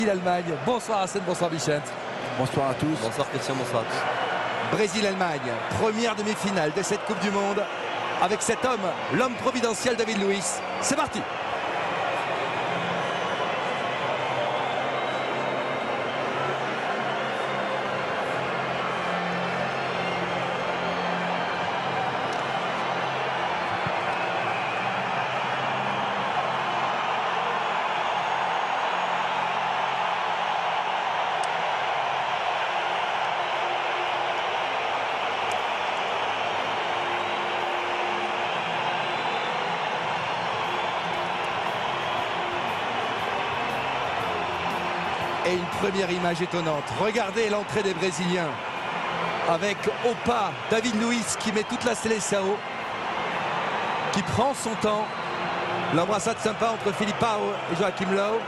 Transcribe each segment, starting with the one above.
L'Allemagne. Bonsoir Hassan, bonsoir Vicente. Bonsoir à tous. Bonsoir Christian, bonsoir à tous. Brésil-Allemagne, première demi-finale de cette Coupe du Monde avec cet homme, l'homme providentiel David Luiz. C'est parti. Et une première image étonnante. Regardez l'entrée des Brésiliens. Avec au pas David Luiz qui met toute la Seleção, qui prend son temps. L'embrassade sympa entre Filipao et Joachim Löw.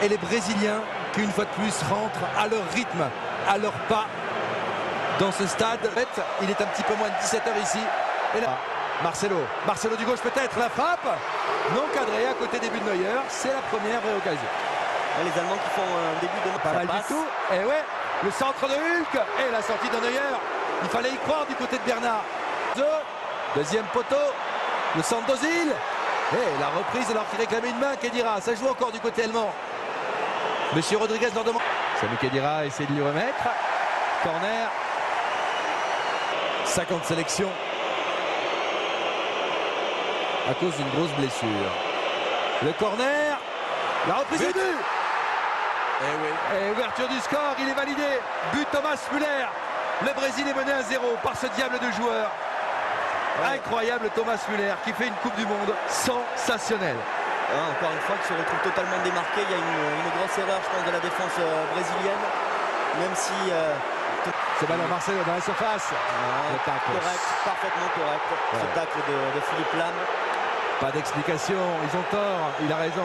Et les Brésiliens qui une fois de plus rentrent à leur rythme, à leur pas dans ce stade. Il est un petit peu moins de 17h ici. Et là, Marcelo du gauche peut-être, la frappe. Non cadré à côté des buts de Neuer. C'est la première vraie occasion. Les Allemands qui font un début de pas mal du tout. Et ouais, le centre de Hulk et la sortie de Neuer. Il fallait y croire du côté de Bernard. Deuxième poteau, le centre d'Ozil. Et la reprise alors qu'il réclamait une main, Khedira. Ça joue encore du côté allemand. Monsieur Rodriguez leur demande. Sami Khedira essaie de lui remettre. Corner. 50 sélections. À cause d'une grosse blessure. Le corner. La reprise du but. Et ouverture du score, il est validé. But Thomas Müller. Le Brésil est mené à 0 par ce diable de joueur. Incroyable Thomas Müller qui fait une Coupe du Monde sensationnelle. Encore une fois, qui se retrouve totalement démarqué. Il y a une grosse erreur, je pense, de la défense brésilienne. Même si... Ce ballon Marcelo dans la surface. Le tacle. Correct, parfaitement correct. Ce tacle de Philippe Lahm. Pas d'explication, ils ont tort. Il a raison.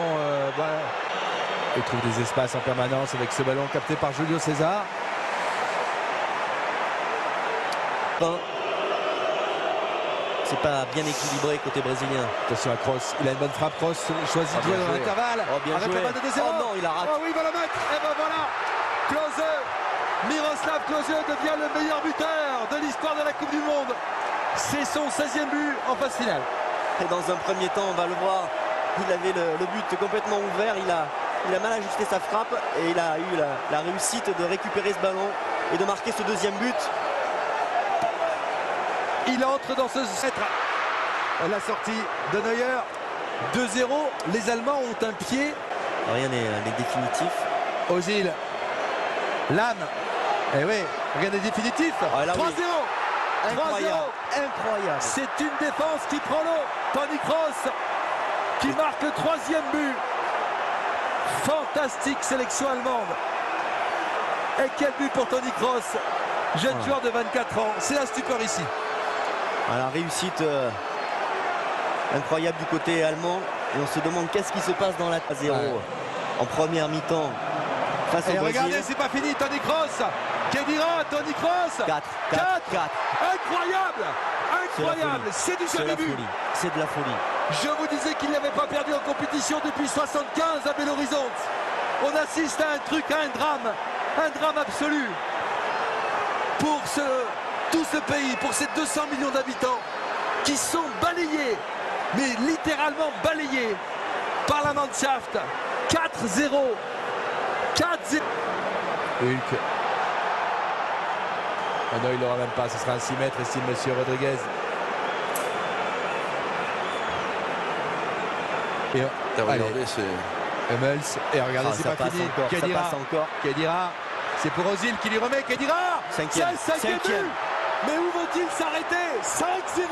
Il trouve des espaces en permanence avec ce ballon capté par Julio César. C'est pas bien équilibré côté brésilien. Attention à Kroos, il a une bonne frappe. Kroos choisit de jouer dans l'intervalle. Bien avec joué. la balle de 2-0. Oh non, il a raté. Oh oui, il va la mettre. Et ben voilà, Klose, Miroslav Klose devient le meilleur buteur de l'histoire de la Coupe du Monde. C'est son 16e but en phase finale. Et dans un premier temps, on va le voir, il avait le but complètement ouvert. Il a mal ajusté sa frappe et il a eu la réussite de récupérer ce ballon et de marquer ce deuxième but. Il entre dans ce set. La sortie de Neuer. 2-0. Les Allemands ont un pied. Rien n'est définitif. Ozil. Lahm. Eh oui, rien n'est définitif. 3-0. Incroyable. C'est une défense qui prend l'eau. Toni Kroos qui marque le 3e but. Fantastique sélection allemande. Et quel but pour Toni Kroos, jeune joueur de 24 ans. C'est la stupeur ici. La réussite incroyable du côté allemand. Et on se demande qu'est-ce qui se passe dans la 0 en première mi-temps face au Brésil. Regardez, c'est pas fini. Toni Kroos. Khedira, Toni Kroos. 4. Incroyable. C'est du jamais vu. C'est de la folie. Je vous disais qu'il n'avait pas perdu en compétition depuis 75 à Belo Horizonte. On assiste à un truc, à un drame absolu pour tout ce pays, pour ces 200 millions d'habitants qui sont balayés, mais littéralement balayés par la Mannschaft. 4-0. 4-0. Hulk. Oh non, il l'aura même pas, ce sera un 6 mètres ici, monsieur Rodriguez. Et Hummels, et regardez, c'est pas fini. Khedira, c'est pour Ozil qui lui remet. Khedira, 5e but. Mais où vont-ils s'arrêter? 5-0,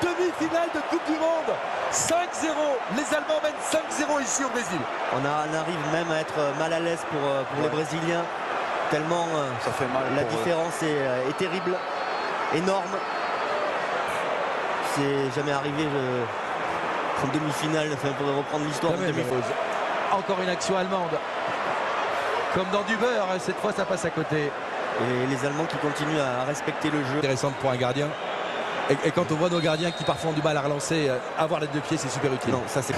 demi-finale de Coupe du Monde. 5-0, les Allemands mènent 5-0 ici au Brésil. On arrive même à être mal à l'aise pour les Brésiliens. Tellement ça fait mal. La différence est terrible, énorme. C'est jamais arrivé en demi-finale. On pourrait reprendre l'histoire. Encore une action allemande. Comme dans du beurre, cette fois ça passe à côté. Et les Allemands qui continuent à respecter le jeu. Intéressante pour un gardien. Et quand on voit nos gardiens qui parfois ont du mal à relancer, avoir les deux pieds, c'est super utile. Non, ça c'est...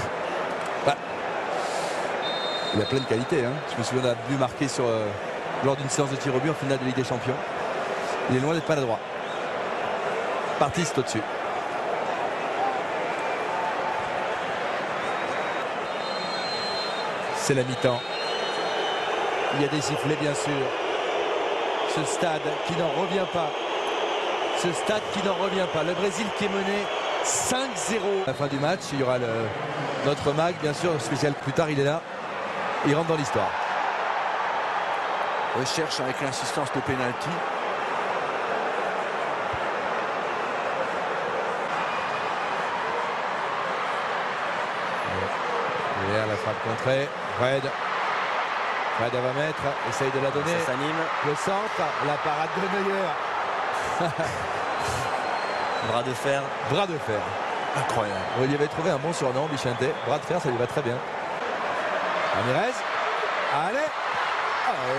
Il a plein de qualités. Hein. Je me souviens d'un but marqué lors d'une séance de tir au but en finale de Ligue des Champions. Il est loin d'être maladroit. Partiste au-dessus. C'est la mi-temps. Il y a des sifflets bien sûr. Ce stade qui n'en revient pas. Ce stade qui n'en revient pas. Le Brésil qui est mené 5-0. À la fin du match, il y aura notre mag, bien sûr, spécial plus tard, il est là. Il rentre dans l'histoire. Recherche avec l'insistance de pénalty. Derrière la frappe contrée. Fred va mettre, essaye de la donner. Ça s'anime. Le centre, la parade de Neuer. Bras de fer. Bras de fer. Incroyable. Il y avait trouvé un bon surnom, Bichente. Bras de fer, ça lui va très bien. Ramirez. Allez.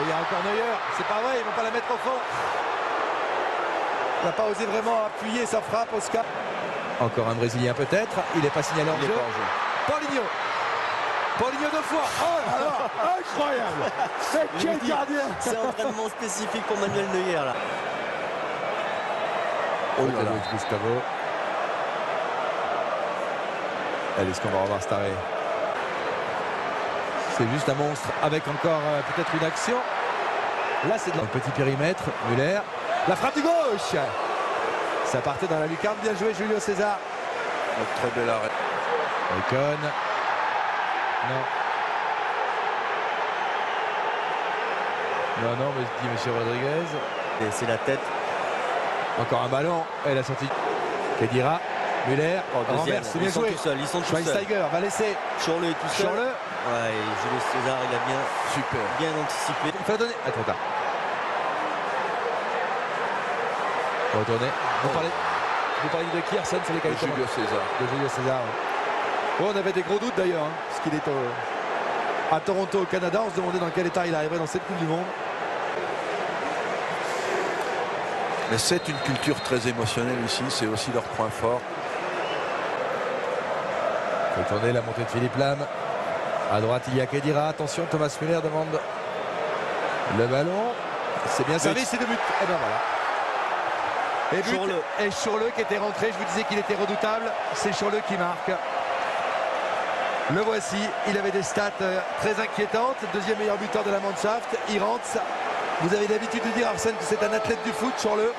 Il y a encore Neuer. C'est pas vrai, ils vont pas la mettre au fond. Il n'a pas osé vraiment appuyer sa frappe, Oscar. Encore un Brésilien peut-être. Il n'est pas signalé en jeu. Paulinho. Paulinho deux fois. Oh là là, incroyable. C'est quel gardien. C'est un entraînement spécifique pour Manuel Neuer là. Oh là là. Gustavo. Allez, est-ce qu'on va revoir Staré? C'est juste un monstre avec encore peut-être une action. Là, c'est dans le petit périmètre. Müller. La frappe du gauche. Ça partait dans la lucarne. Bien joué, Julio César. Très bel arrêt. Icon. Non. Non, mais dit Monsieur Rodriguez. Et c'est la tête. Encore un ballon. Et la sortie. Kedira. Müller. Renverse. C'est bien joué. Ils sont tout seuls. Schweinsteiger va laisser. Schürrle est tout seul. Schürrle. Ouais, et Julio César, il a bien anticipé. Il faut donner. Ah, trop tard. Retourner. Vous parlez de qui, Arsène, sur les qualités? Julio César. De Julio César. Ouais. On avait des gros doutes d'ailleurs, hein, parce qu'il est à Toronto, au Canada. On se demandait dans quel état il arriverait dans cette Coupe du Monde. Mais c'est une culture très émotionnelle ici. C'est aussi leur point fort. Il faut tourner la montée de Philippe Lam. À droite, il y a Kedira. Attention, Thomas Müller demande le ballon. C'est bien servi, c'est 2 buts. Et bien voilà. Et Schürrle qui était rentré, je vous disais qu'il était redoutable. C'est Schürrle qui marque. Le voici, il avait des stats très inquiétantes. Deuxième meilleur buteur de la Mannschaft. Il rentre. Vous avez l'habitude de dire, Arsène, que c'est un athlète du foot, Schürrle.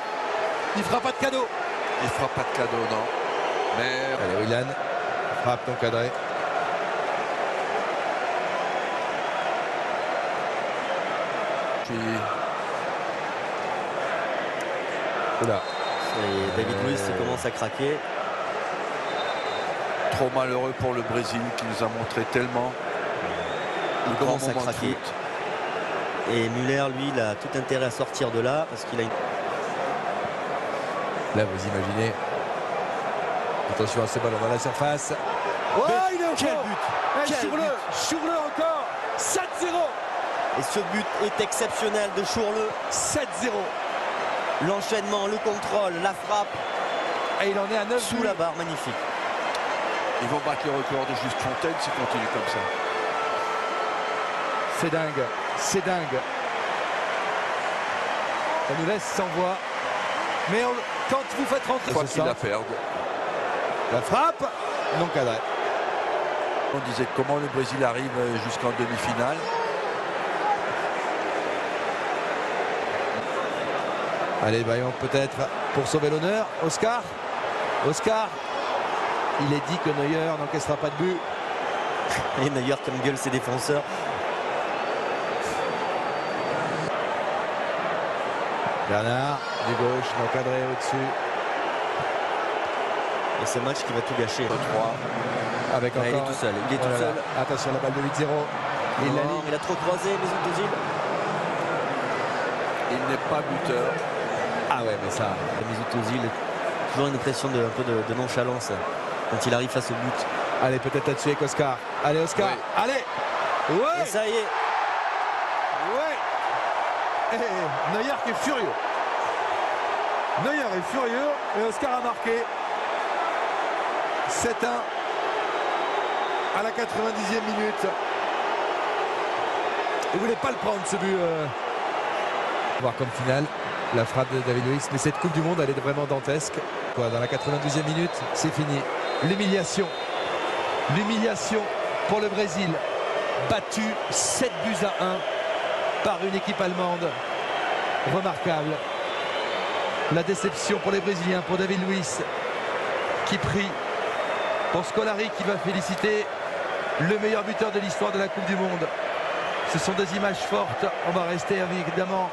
Il fera pas de cadeau. Il fera pas de cadeau, non. Mais allez, Willan. Frappe non cadré. Oula. Et David Luiz qui commence à craquer. Trop malheureux pour le Brésil qui nous a montré tellement. Il commence à craquer. Et Müller, lui, il a tout intérêt à sortir de là parce qu'il a une... Là, vous imaginez. Attention à ce ballon dans la surface. Oh, il est au quel but! Schürrle encore. 7-0. Et ce but est exceptionnel de Schürrle. 7-0. L'enchaînement, le contrôle, la frappe. Et il en est à 9 sous la barre, magnifique. Ils vont battre le record de Juste Fontaine s'ils continuent comme ça. C'est dingue, c'est dingue. On nous laisse sans voix. Mais quand vous faites rentrer... Je crois qu'il la perd. La frappe, non cadré. On disait comment le Brésil arrive jusqu'en demi-finale. Allez, Bayon peut-être pour sauver l'honneur. Oscar. Il est dit que Neuer n'encaissera pas de but. Et Neuer comme gueule ses défenseurs. Bernard, du gauche, encadré au-dessus. Et ce match qui va tout gâcher. 3. Avec encore... Il est tout seul. Attention, la balle de 8-0. Il a trop croisé Mesut Özil. Il n'est pas buteur. Ah ouais, mais ça, Mesut Özil, toujours une pression un peu de nonchalance quand il arrive face au but. Allez, peut-être là-dessus avec Oscar. Allez, Oscar. Oui. Allez. Ouais. Et ça y est. Ouais. Et Neuer qui est furieux. Et Oscar a marqué. 7-1 à la 90e minute. Il ne voulait pas le prendre ce but. Voir comme finale la frappe de David Luiz. Mais cette Coupe du Monde, elle est vraiment dantesque. Dans la 92e minute, c'est fini. L'humiliation. L'humiliation pour le Brésil. Battu 7 buts à 1 par une équipe allemande. Remarquable. La déception pour les Brésiliens, pour David Luiz qui prie, pour Scolari qui va féliciter le meilleur buteur de l'histoire de la Coupe du Monde. Ce sont des images fortes. On va rester évidemment.